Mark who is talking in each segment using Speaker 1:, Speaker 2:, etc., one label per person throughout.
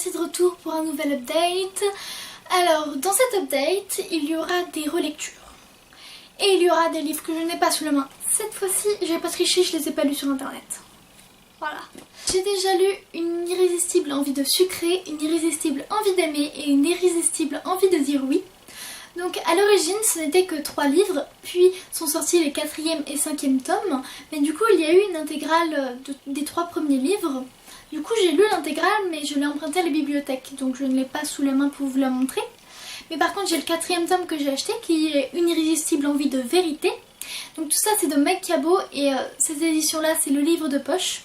Speaker 1: voici de retour pour un nouvel update. Alors, dans cet update, il y aura des relectures. Et il y aura des livres que je n'ai pas sous la main. Cette fois-ci, j'ai pas triché, je les ai pas lus sur internet. Voilà. J'ai déjà lu Une irrésistible envie de sucrer, Une irrésistible envie d'aimer et Une irrésistible envie de dire oui. Donc à l'origine ce n'était que 3 livres, puis sont sortis les 4e et 5e tomes, mais du coup il y a eu une intégrale des 3 premiers livres. Du coup j'ai lu l'intégrale mais je l'ai empruntée à la bibliothèque, donc je ne l'ai pas sous la main pour vous la montrer. Mais par contre j'ai le 4e tome que j'ai acheté qui est Une irrésistible envie de vérité. Donc tout ça c'est de Meg Cabot et cette édition là c'est le livre de poche.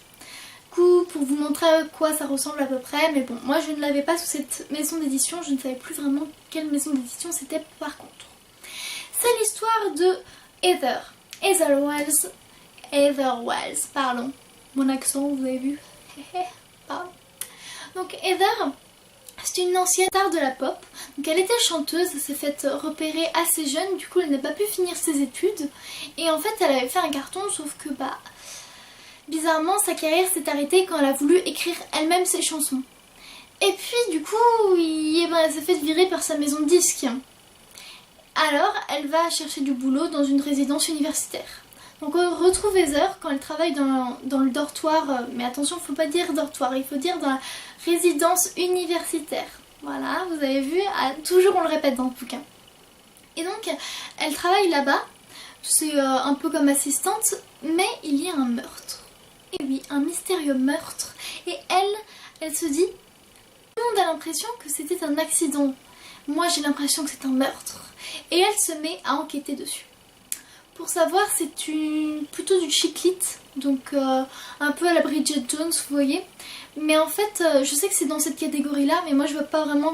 Speaker 1: Pour vous montrer à quoi ça ressemble à peu près, mais bon, moi je ne l'avais pas sous cette maison d'édition, je ne savais plus vraiment quelle maison d'édition c'était par contre. C'est l'histoire de Heather Wells, pardon, mon accent vous avez vu, pardon. Donc Heather, c'est une ancienne star de la pop, donc elle était chanteuse, elle s'est faite repérer assez jeune, du coup elle n'a pas pu finir ses études, et en fait elle avait fait un carton, sauf que bizarrement, sa carrière s'est arrêtée quand elle a voulu écrire elle-même ses chansons. Et puis, du coup, elle s'est fait virer par sa maison de disques. Alors, elle va chercher du boulot dans une résidence universitaire. Donc, on retrouve Heather quand elle travaille dans le dortoir. Mais attention, il ne faut pas dire dortoir, il faut dire dans la résidence universitaire. Voilà, vous avez vu, toujours on le répète dans le bouquin. Et donc, elle travaille là-bas. C'est un peu comme assistante, mais il y a un meurtre. Et oui, un mystérieux meurtre. Et elle se dit, tout le monde a l'impression que c'était un accident. Moi j'ai l'impression que c'est un meurtre. Et elle se met à enquêter dessus. Pour savoir, c'est plutôt du chick lit, donc un peu à la Bridget Jones, vous voyez. Mais en fait, je sais que c'est dans cette catégorie-là, mais moi je vois pas vraiment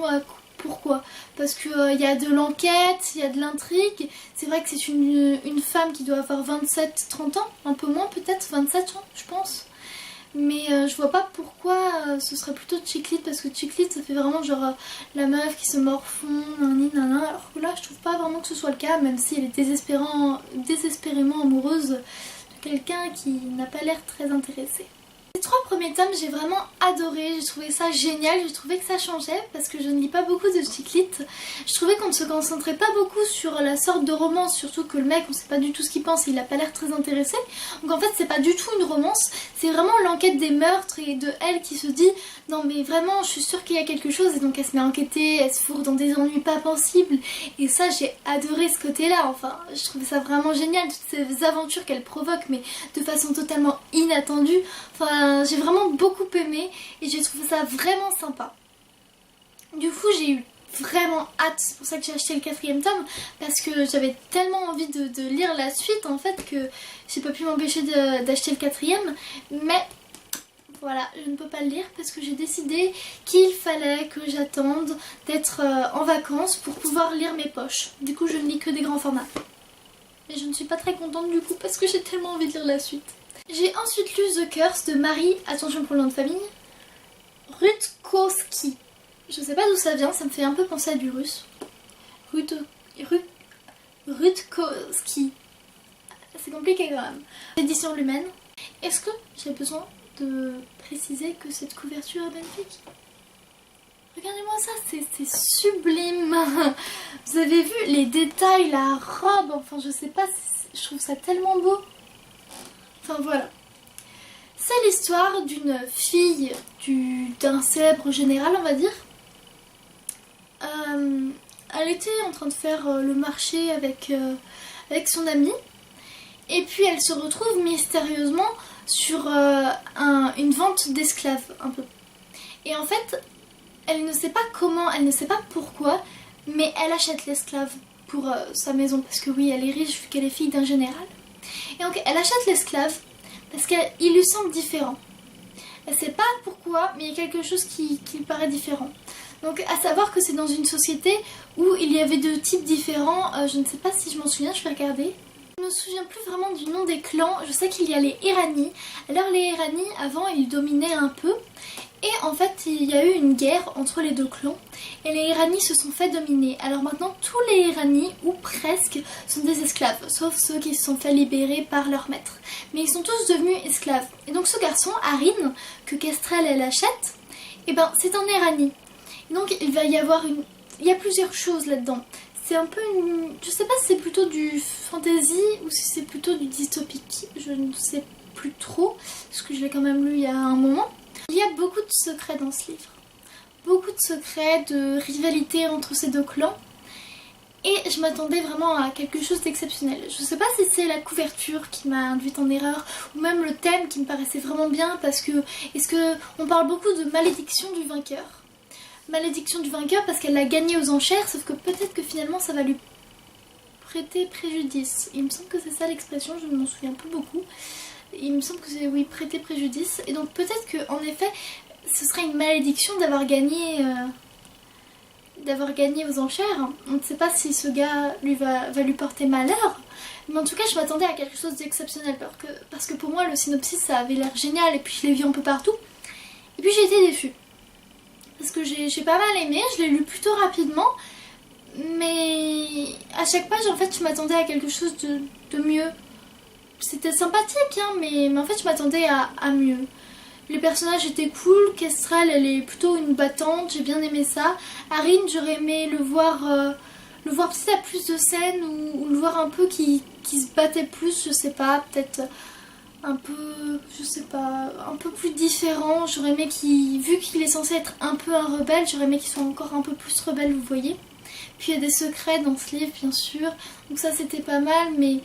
Speaker 1: pourquoi. Parce qu'il y a de l'enquête, il y a de l'intrigue. C'est vrai que c'est une femme qui doit avoir 27-30 ans, un peu moins peut-être, 27 ans je pense. Mais je vois pas pourquoi ce serait plutôt chick lit, parce que chick lit ça fait vraiment genre la meuf qui se morfond, nanana, alors que là je trouve pas vraiment que ce soit le cas, même si elle est désespérément amoureuse de quelqu'un qui n'a pas l'air très intéressé. Les 3 premiers tomes j'ai vraiment adoré, j'ai trouvé ça génial, j'ai trouvé que ça changeait parce que je ne lis pas beaucoup de chick lit. Je trouvais qu'on ne se concentrait pas beaucoup sur la sorte de romance, surtout que le mec on sait pas du tout ce qu'il pense et il a pas l'air très intéressé. Donc en fait c'est pas du tout une romance, c'est vraiment l'enquête des meurtres et de elle qui se dit non mais vraiment je suis sûre qu'il y a quelque chose, et donc elle se met à enquêter, elle se fourre dans des ennuis pas possibles, et ça j'ai adoré ce côté là, enfin je trouvais ça vraiment génial, toutes ces aventures qu'elle provoque mais de façon totalement inattendue, enfin j'ai vraiment beaucoup aimé et j'ai trouvé ça vraiment sympa. Du coup j'ai eu vraiment hâte, c'est pour ça que j'ai acheté le 4e tome, parce que j'avais tellement envie de lire la suite en fait que j'ai pas pu m'empêcher d'acheter le 4e, mais voilà, je ne peux pas le lire parce que j'ai décidé qu'il fallait que j'attende d'être en vacances pour pouvoir lire mes poches. Du coup je ne lis que des grands formats. Mais je ne suis pas très contente du coup parce que j'ai tellement envie de lire la suite. J'ai ensuite lu The Curse de Marie, attention pour le nom de famille, Rutkowski. Je sais pas d'où ça vient, ça me fait un peu penser à du russe. Rutkowski. C'est compliqué quand même. Édition Lumen. Est-ce que j'ai besoin de préciser que cette couverture est magnifique? Regardez-moi ça, c'est sublime. Vous avez vu les détails, la robe, enfin je sais pas, je trouve ça tellement beau. Enfin voilà. C'est l'histoire d'une fille d'un célèbre général, on va dire. Elle était en train de faire le marché avec son amie. Et puis elle se retrouve mystérieusement sur une vente d'esclaves un peu. Et en fait, elle ne sait pas comment, elle ne sait pas pourquoi, mais elle achète l'esclave pour sa maison. Parce que oui, elle est riche vu qu'elle est fille d'un général. Et donc elle achète l'esclave parce qu'il lui semble différent. Elle ne sait pas pourquoi, mais il y a quelque chose qui lui paraît différent. Donc à savoir que c'est dans une société où il y avait 2 types différents, je ne sais pas si je m'en souviens, je vais regarder. Je ne me souviens plus vraiment du nom des clans, je sais qu'il y a les Irani. Alors les Irani, avant ils dominaient un peu, et en fait il y a eu une guerre entre les 2 clans, et les Irani se sont fait dominer. Alors maintenant tous les Irani, ou presque, sont des esclaves, sauf ceux qui se sont fait libérer par leur maître. Mais ils sont tous devenus esclaves. Et donc ce garçon, Harin, que Kestrel elle achète, Et ben c'est en Iranie. Donc il va y avoir il y a plusieurs choses là-dedans. C'est un peu je sais pas si c'est plutôt du fantasy ou si c'est plutôt du dystopique. Je ne sais plus trop, parce que je l'ai quand même lu il y a un moment. Il y a beaucoup de secrets dans ce livre. Beaucoup de secrets, de rivalité entre ces deux clans. Et je m'attendais vraiment à quelque chose d'exceptionnel. Je sais pas si c'est la couverture qui m'a induite en erreur, ou même le thème qui me paraissait vraiment bien, parce que on parle beaucoup de malédiction du vainqueur. Malédiction du vainqueur parce qu'elle l'a gagné aux enchères, sauf que peut-être que finalement ça va lui prêter préjudice. Il me semble que c'est ça l'expression, je ne m'en souviens plus beaucoup. Il me semble que c'est, oui, prêter préjudice. Et donc peut-être qu'en effet, ce serait une malédiction d'avoir gagné aux enchères. On ne sait pas si ce gars va lui porter malheur. Mais en tout cas, je m'attendais à quelque chose d'exceptionnel. Parce que pour moi, le synopsis, ça avait l'air génial. Et puis je l'ai vu un peu partout. Et puis j'ai été déçue. Parce que j'ai pas mal aimé. Je l'ai lu plutôt rapidement. Mais à chaque page, en fait, je m'attendais à quelque chose de mieux. C'était sympathique, hein, mais en fait, je m'attendais à mieux. Les personnages étaient cool. Kestrel, elle est plutôt une battante, j'ai bien aimé ça. Arin, j'aurais aimé le voir peut-être à plus de scènes ou le voir un peu qui se battait plus, je sais pas, peut-être un peu, je sais pas, un peu plus différent. J'aurais aimé vu qu'il est censé être un peu un rebelle, j'aurais aimé qu'il soit encore un peu plus rebelle, vous voyez. Puis il y a des secrets dans ce livre, bien sûr, donc ça c'était pas mal, mais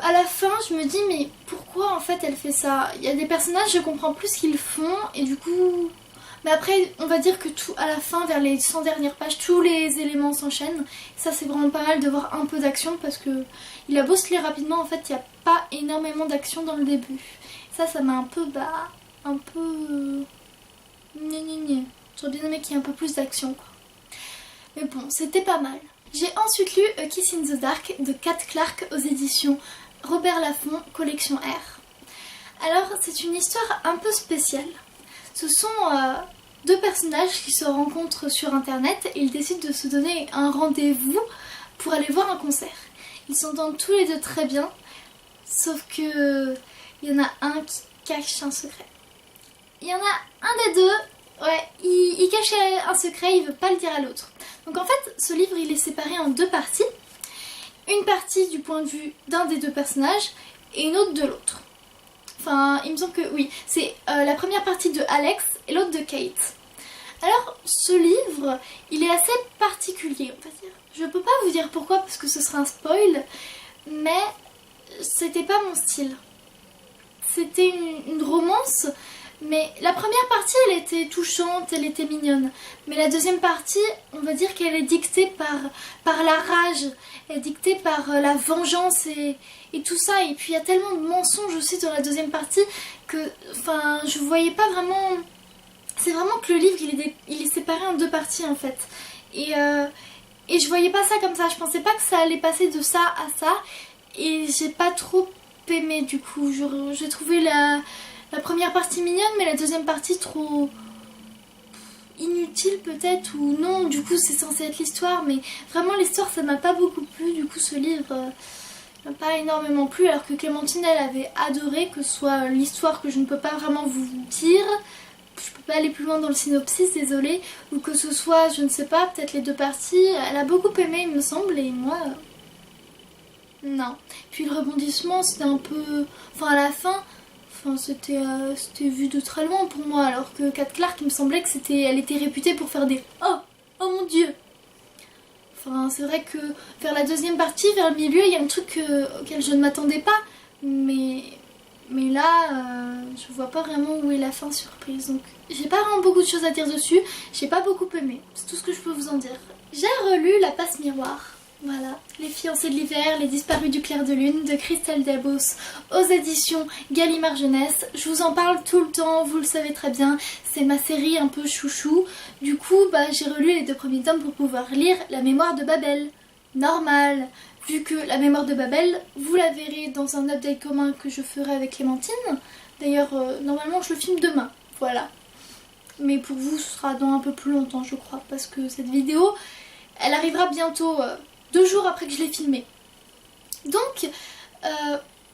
Speaker 1: à la fin, je me dis, mais pourquoi en fait elle fait ça? Il y a des personnages, je comprends plus ce qu'ils font, et du coup... Mais après, on va dire que tout, à la fin, vers les 100 dernières pages, tous les éléments s'enchaînent. Ça, c'est vraiment pas mal de voir un peu d'action, parce que il a beau se lire rapidement, en fait, il n'y a pas énormément d'action dans le début. Ça m'a un peu, J'aurais bien aimé qu'il y ait un peu plus d'action, quoi. Mais bon, c'était pas mal. J'ai ensuite lu A Kiss in the Dark de Kat Clark aux éditions Robert Laffont, collection R. Alors, c'est une histoire un peu spéciale. Ce sont deux personnages qui se rencontrent sur internet et ils décident de se donner un rendez-vous pour aller voir un concert. Ils s'entendent tous les deux très bien, sauf que il y en a un qui cache un secret. Il y en a un des deux, ouais, il cache un secret, il veut pas le dire à l'autre. Donc en fait, ce livre, il est séparé en deux parties. Une partie du point de vue d'un des deux personnages et une autre de l'autre. Enfin, il me semble que oui, c'est la première partie de Alex et l'autre de Kate. Alors, ce livre, il est assez particulier, on va dire. Je peux pas vous dire pourquoi, parce que ce serait un spoil, mais c'était pas mon style. C'était une romance, mais la première partie, elle était touchante, elle était mignonne. Mais la deuxième partie, on va dire qu'elle est dictée par la rage, elle est dictée par la vengeance et tout ça. Et puis il y a tellement de mensonges aussi dans la deuxième partie que, enfin, je voyais pas vraiment... C'est vraiment que le livre, il est séparé en deux parties en fait. Et je voyais pas ça comme ça, je pensais pas que ça allait passer de ça à ça. Et j'ai pas trop aimé du coup. J'ai trouvé la première partie mignonne, mais la deuxième partie trop inutile peut-être, ou non, du coup c'est censé être l'histoire, mais vraiment l'histoire ça m'a pas beaucoup plu, du coup ce livre m'a pas énormément plu, alors que Clémentine elle avait adoré, que ce soit l'histoire que je ne peux pas vraiment vous dire, je peux pas aller plus loin dans le synopsis, désolée, ou que ce soit, je ne sais pas, peut-être les deux parties, elle a beaucoup aimé il me semble, et moi... non. Puis le rebondissement c'était un peu... Enfin à la fin... Enfin, c'était vu de très loin pour moi, alors que Kat Clark, il me semblait que elle était réputée pour faire des oh mon dieu. Enfin, c'est vrai que vers la deuxième partie, vers le milieu, il y a un truc auquel je ne m'attendais pas, mais là, je vois pas vraiment où est la fin surprise. Donc, j'ai pas vraiment beaucoup de choses à dire dessus. J'ai pas beaucoup aimé. C'est tout ce que je peux vous en dire. J'ai relu La Passe Miroir. Voilà, Les Fiancés de l'hiver, Les Disparus du clair de lune de Christelle Dabos aux éditions Gallimard Jeunesse. Je vous en parle tout le temps, vous le savez très bien, c'est ma série un peu chouchou. Du coup, j'ai relu les deux premiers tomes pour pouvoir lire La Mémoire de Babel. Normal, vu que La Mémoire de Babel, vous la verrez dans un update commun que je ferai avec Clémentine. D'ailleurs, normalement je le filme demain, voilà. Mais pour vous, ce sera dans un peu plus longtemps, je crois, parce que cette vidéo, elle arrivera bientôt... 2 jours après que je l'ai filmé. Donc,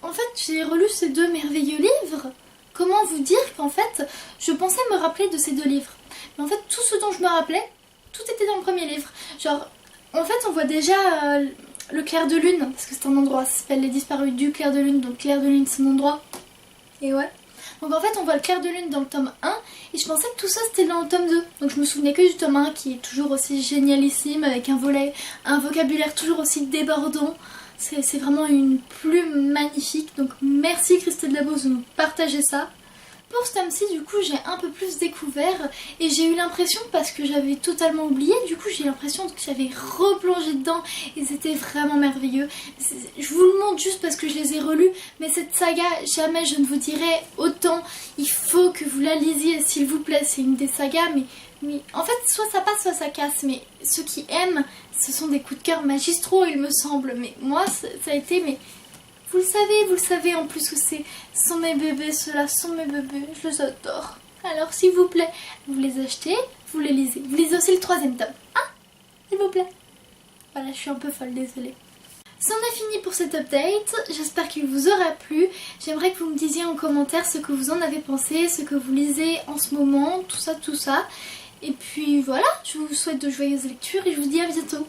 Speaker 1: en fait, j'ai relu ces deux merveilleux livres comment vous dire qu'en fait, je pensais me rappeler de ces deux livres. Mais en fait, tout ce dont je me rappelais, tout était dans le premier livre. Genre, en fait, on voit déjà le clair de lune, parce que c'est un endroit, ça s'appelle Les Disparus du clair de lune, donc clair de lune c'est un endroit. Et ouais. Donc en fait, on voit le clair de lune dans le tome 1, et je pensais que tout ça c'était dans le tome 2. Donc je me souvenais que du tome 1 qui est toujours aussi génialissime, avec un vocabulaire toujours aussi débordant. C'est vraiment une plume magnifique, donc merci Christelle Labose de nous partager ça. Pour ce tome-ci, du coup, j'ai un peu plus découvert et j'ai eu l'impression, parce que j'avais totalement oublié, du coup j'ai l'impression que j'avais replongé dedans et c'était vraiment merveilleux. Je vous le montre juste parce que je les ai relus, mais cette saga, jamais je ne vous dirai autant. Il faut que vous la lisiez, s'il vous plaît. C'est une des sagas, mais en fait, soit ça passe, soit ça casse. Mais ceux qui aiment, ce sont des coups de cœur magistraux, il me semble. Mais moi, ça a été... mais vous le savez en plus que ce sont mes bébés, ceux-là sont mes bébés, je les adore. Alors s'il vous plaît, vous les achetez, vous les lisez. Vous lisez aussi le 3e tome, hein, s'il vous plaît. Voilà, je suis un peu folle, désolée. C'en est fini pour cet update, j'espère qu'il vous aura plu. J'aimerais que vous me disiez en commentaire ce que vous en avez pensé, ce que vous lisez en ce moment, tout ça. Et puis voilà, je vous souhaite de joyeuses lectures et je vous dis à bientôt.